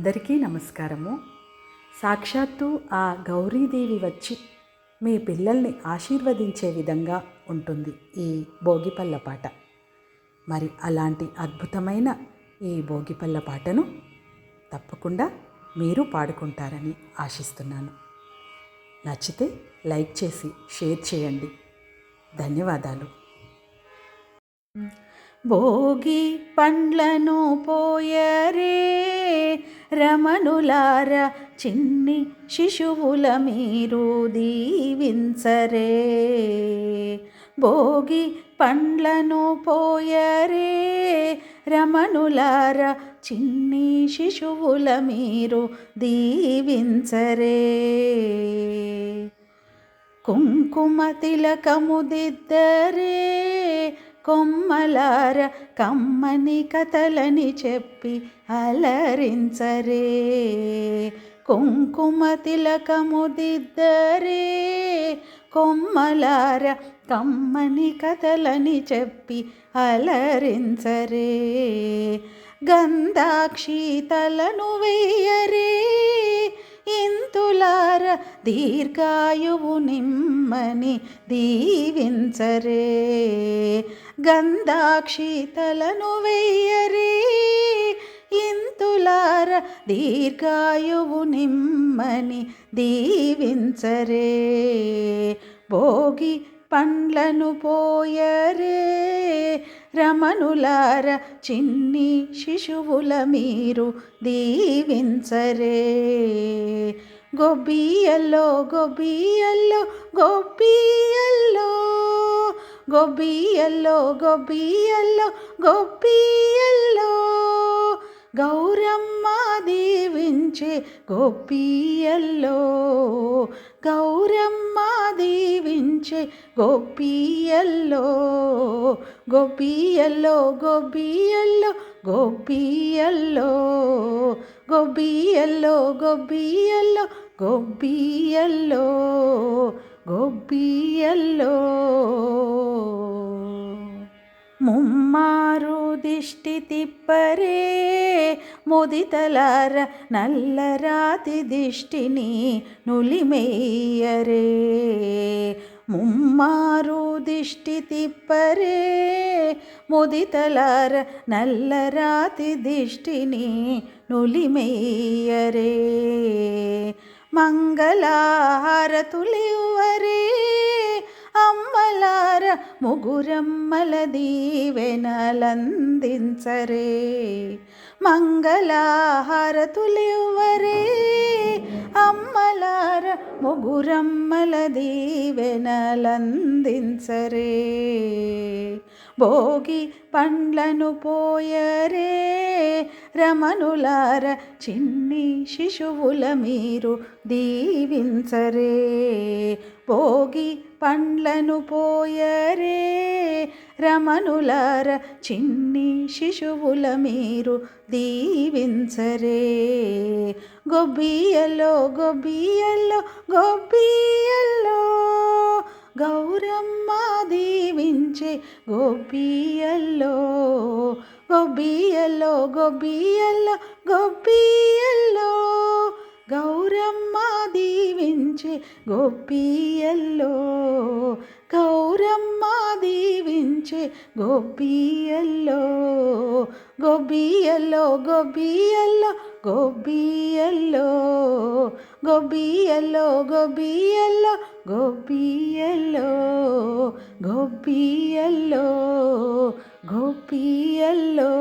అందరికీ నమస్కారము. సాక్షాత్తు ఆ గౌరీదేవి వచ్చి మీ పిల్లల్ని ఆశీర్వదించే విధంగా ఉంటుంది ఈ భోగిపల్ల పాట. మరి అలాంటి అద్భుతమైన ఈ భోగిపల్ల పాటను తప్పకుండా మీరు పాడుకుంటారని ఆశిస్తున్నాను. నచ్చితే లైక్ చేసి షేర్ చేయండి. ధన్యవాదాలు. భోగి పండ్లను పోయరే రమణులార, చిన్ని శిశువుల మీరు దీవించరే. భోగి పండ్లను పోయరే రమణులార, చిన్ని శిశువుల మీరు దీవించరే. కుంకుమ తిలకము దిద్దరే కొమ్మలార, కమ్మని కథలని చెప్పి అలరించరే. కుంకుమ తిలకము దిద్దరే కొమ్మలార, కమ్మని కథలని చెప్పి అలరించరే. గంధాక్షి తలను వేయరే ఇంతులార, దీర్ఘాయువు నిమ్మని దీవించరే. గంధాక్షి తలను వేయరే ఇంతులార, దీర్ఘాయువు నిమ్మని దీవించరే. భోగి పండ్లను పోయరే రమణులార, చిన్ని శిశువుల మీరు దీవించరే. గొబ్బియల్లో గొబ్బియల్లో గొబ్బియల్లో, గొబ్బియల్లో గొబ్బియల్లో గొబ్బియల్లో, గౌరమ్మ దీవించే గొబ్బియల్లో, గౌరమ్మ దీవించే గొబ్బియల్లో. గొబ్బియల్లో గొబ్బియల్లో గొబ్బియల్లో, గొబ్బియల్లో గొబ్బియల్లో గొబ్బియల్లో, గొబ్బియల్లో. ముమ్మారు దిష్టి తిప్పరే ముదితలార, నల్లరాతి దిష్టిని నులిమేయరే. ముమ్మారు దిష్టి తిప్పరే ముదితలార, నల్లరాతి దిష్టిని నులిమేయరే. మంగళహారతులివ్వరే అమ్మలార, ముగురమ్మల దీవెనలందించరే. మంగళహారతులివ్వరే అమ్మలార, ముగురమ్మల దీవెనలందించరే. భోగి పండ్లను పోయరే రమణులార, చిన్ని శిశువుల మీరు దీవించరే. భోగి పండ్లను పోయరే రమణులార, చిన్ని శిశువుల మీరు దీవించరే. గొబ్బియల్లో గొబ్బియల్లో గొబ్బియల్లో, గౌరమ్మ దీవించే గొబ్బియల్లో. గొబ్బియల్లో గొబ్బియల్లో గొబ్బియల్లో, గౌరమ్మ దీవించే గొబ్బియల్లో, గౌరమ్మ దీవించే గొబ్బియల్లో. గొబ్బియల్లో గొబ్బియల్లో గొబ్బియల్లో, గొబ్బియల్లో గొబ్బియల్లో గొబ్బియల్లో, గొబ్బియల్లో గొబ్బియల్లో.